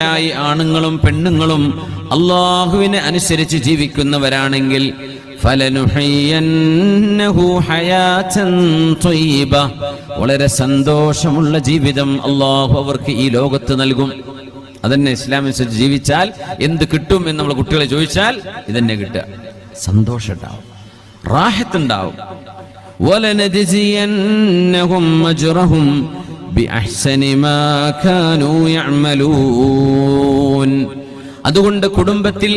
ആണുങ്ങളും പെണ്ണുങ്ങളും അല്ലാഹുവിനെ അനുസരിച്ച് ജീവിക്കുന്നവരാണെങ്കിൽ ഫലനുഹയ്യന്നഹു ഹയാതൻ ത്വയ്യിബ, വളരെ സന്തോഷമുള്ള ജീവിതം അല്ലാഹു അവർക്ക് ഈ ലോകത്ത് നൽകും. അതന്നെ ഇസ്ലാമനുസരിച്ച് ജീവിച്ചാൽ എന്ത് കിട്ടും എന്ന് നമ്മൾ കുട്ടികളെ ചോദിച്ചാൽ ഇതന്നെ കിട്ടുക. സന്തോഷം ഉണ്ടാവും, റാഹത്ത് ഉണ്ടാവും. വലനജിയന്നഹും അജ്റഹും ബിഅഹ്സനി മാ കാനൂ യഅമലൂൻ. അതുകൊണ്ട് കുടുംബത്തിൽ,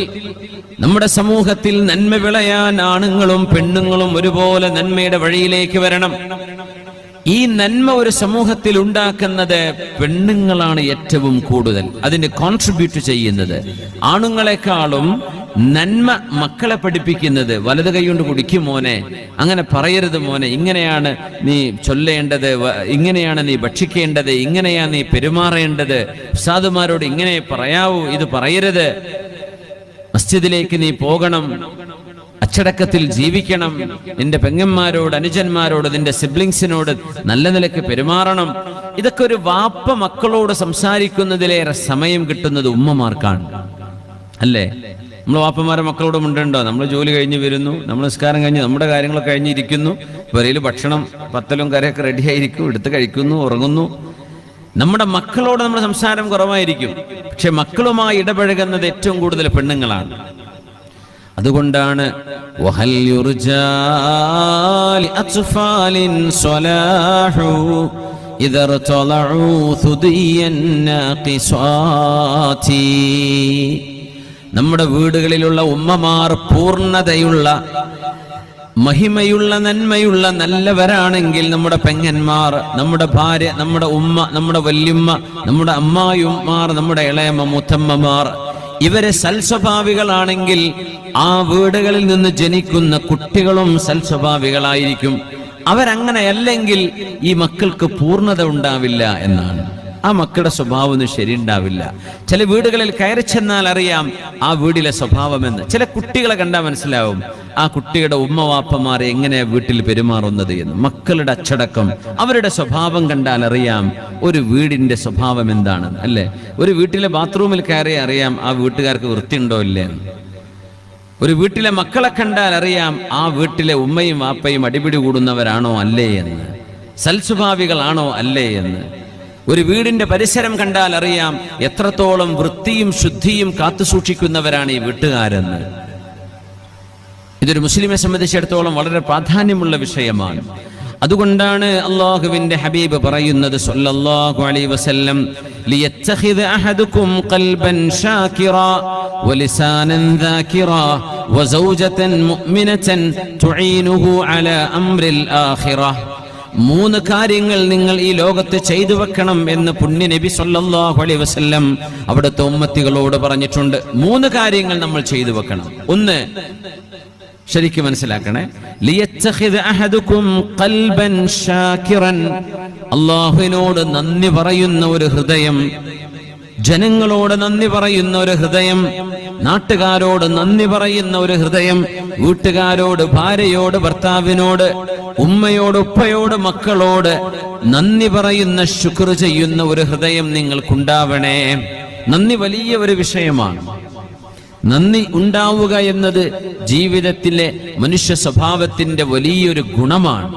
നമ്മുടെ സമൂഹത്തിൽ നന്മ വിളയാൻ ആണുങ്ങളും പെണ്ണുങ്ങളും ഒരുപോലെ നന്മയുടെ വഴിയിലേക്ക് വരണം. ഈ നന്മ ഒരു സമൂഹത്തിൽ ഉണ്ടാക്കുന്നത് പെണ്ണുങ്ങളാണ് ഏറ്റവും കൂടുതൽ. അതിന് കോൺട്രിബ്യൂട്ട് ചെയ്യുന്നത് ആണുങ്ങളെക്കാളും നന്മ മക്കളെ പഠിപ്പിക്കുന്നത്. വലത് കൈകൊണ്ട് കുടിക്കും മോനെ, അങ്ങനെ പറയരുത് മോനെ, ഇങ്ങനെയാണ് നീ ചൊല്ലേണ്ടത്, ഇങ്ങനെയാണ് നീ ഭക്ഷിക്കേണ്ടത്, ഇങ്ങനെയാണ് നീ പെരുമാറേണ്ടത്, ഉസ്താദുമാരോട് ഇങ്ങനെ പറയാവൂ, ഇത് പറയരുത്, മസ്ജിദിലേക്ക് നീ പോകണം, അച്ചടക്കത്തിൽ ജീവിക്കണം, നിന്റെ പെങ്ങന്മാരോട് അനുജന്മാരോട് നിന്റെ സിബ്ലിങ്സിനോട് നല്ല നിലയ്ക്ക് പെരുമാറണം. ഇതൊക്കെ ഒരു വാപ്പ മക്കളോട് സംസാരിക്കുന്നതിലേറെ സമയം കിട്ടുന്നത് ഉമ്മമാർക്കാണ്, അല്ലേ? നമ്മൾ വാപ്പമാരെ മക്കളോട് മിണ്ടണ്ടോ? നമ്മൾ ജോലി കഴിഞ്ഞ് വരുന്നു, നമ്മൾ നിസ്കാരം കഴിഞ്ഞ് നമ്മുടെ കാര്യങ്ങളൊക്കെ കഴിഞ്ഞിരിക്കുന്നു, വരയിൽ ഭക്ഷണം പത്തലും കറിയൊക്കെ റെഡിയായിരിക്കും, എടുത്ത് കഴിക്കുന്നു, ഉറങ്ങുന്നു. നമ്മുടെ മക്കളോട് നമ്മുടെ സംസാരം കുറവായിരിക്കും. പക്ഷെ മക്കളുമായി ഇടപഴകുന്നത് ഏറ്റവും കൂടുതൽ പെണ്ണുങ്ങളാണ്. അതുകൊണ്ടാണ് വഹൽ യുർജാ ലിഅത്ഫാലിൻ സ്വലാഹു ഇദർ തലഉ സുദിയൻ നാഖിസാതി. നമ്മുടെ വീടുകളിലുള്ള ഉമ്മമാർ പൂർണ്ണതയുള്ള, മഹിമയുള്ള, നന്മയുള്ള, നല്ലവരാണെങ്കിൽ നമ്മുടെ പെങ്ങന്മാർ, നമ്മുടെ ഭാര്യ, നമ്മുടെ ഉമ്മ, നമ്മുടെ വല്യുമ്മ, നമ്മുടെ അമ്മായിമാർ, നമ്മുടെ ഇളയമ്മ, മുത്തമ്മമാർ, ഇവരെ സൽസ്വഭാവികളാണെങ്കിൽ ആ വീടുകളിൽ നിന്ന് ജനിക്കുന്ന കുട്ടികളും സൽസ്വഭാവികളായിരിക്കും. അവരങ്ങനെയല്ലെങ്കിൽ ഈ മക്കൾക്ക് പൂർണ്ണത ഉണ്ടാവില്ല എന്നാണ്. ആ മക്കളുടെ സ്വഭാവം ഒന്നും ശരിയുണ്ടാവില്ല. ചില വീടുകളിൽ കയറി ചെന്നാൽ അറിയാം ആ വീട്ടിലെ സ്വഭാവമെന്ന്. ചില കുട്ടികളെ കണ്ടാൽ മനസ്സിലാവും ആ കുട്ടിയുടെ ഉമ്മവാപ്പമാർ എങ്ങനെയാ വീട്ടിൽ പെരുമാറുന്നത് എന്ന്. മക്കളുടെ അച്ചടക്കം, അവരുടെ സ്വഭാവം കണ്ടാൽ അറിയാം ഒരു വീടിന്റെ സ്വഭാവം എന്താണെന്ന്, അല്ലേ? ഒരു വീട്ടിലെ ബാത്റൂമിൽ കയറി അറിയാം ആ വീട്ടുകാർക്ക് വൃത്തിയുണ്ടോ ഇല്ലേ എന്ന്. ഒരു വീട്ടിലെ മക്കളെ കണ്ടാൽ അറിയാം ആ വീട്ടിലെ ഉമ്മയും വാപ്പയും അടിപിടി കൂടുന്നവരാണോ അല്ലേ എന്ന്, സൽസ്വഭാവികളാണോ അല്ലേ എന്ന്. ഒരു വീടിന്റെ പരിസരം കണ്ടാൽ അറിയാം എത്രത്തോളം വൃത്തിയും ശുദ്ധിയും കാത്തുസൂക്ഷിക്കുന്നവരാണ് ഈ വീട്ടുകാരെന്ന്. ഇതൊരു മുസ്ലിമെ സംബന്ധിച്ചിടത്തോളം വളരെ പ്രാധാന്യമുള്ള വിഷയമാണ്. അതുകൊണ്ടാണ് അല്ലാഹുവിന്റെ ഹബീബ് പറയുന്നത് സല്ലല്ലാഹു അലൈഹി വസല്ലം, ലിയത്തഖിദ അഹദുകും ഖൽബൻ ഷാകിറാ വലിസാനൻ ദാകിറാ വസൗജതൻ മുഅ്മിനതൻ തുഈനുഹു അലാ അംറിൽ ആഖിറ. 3 കാര്യങ്ങൾ നിങ്ങൾ ഈ ലോകത്ത് ചെയ്തു വെക്കണം എന്ന് പുണ്യ നബി സല്ലല്ലാഹു അലൈഹി വസല്ലം അവിടുത്തെ ഉമ്മത്തികളോട് പറഞ്ഞിട്ടുണ്ട്. 3 കാര്യങ്ങൾ നമ്മൾ ചെയ്തു വെക്കണം. ഒന്ന്, ശരിക്കും മനസ്സിലാക്കണേ, ലിയത്തഖിദ അഹദുകും ഖൽബൻ ഷാകിറൻ, അല്ലാഹുവിനോട് നന്ദി പറയുന്ന ഒരു ഹൃദയം, ജനങ്ങളോട് നന്ദി പറയുന്ന ഒരു ഹൃദയം, നാട്ടുകാരോട് നന്ദി പറയുന്ന ഒരു ഹൃദയം, വീട്ടുകാരോട്, ഭാര്യയോട്, ഭർത്താവിനോട്, ഉമ്മയോട്, ഉപ്പയോട്, മക്കളോട് നന്ദി പറയുന്ന, ശുക്ർ ചെയ്യുന്ന ഒരു ഹൃദയം നിങ്ങൾക്കുണ്ടാവണേ. നന്ദി വലിയ ഒരു വിഷയമാണ്. നന്ദി ഉണ്ടാവുക എന്നത് ജീവിതത്തിലെ മനുഷ്യ സ്വഭാവത്തിന്റെ വലിയൊരു ഗുണമാണ്.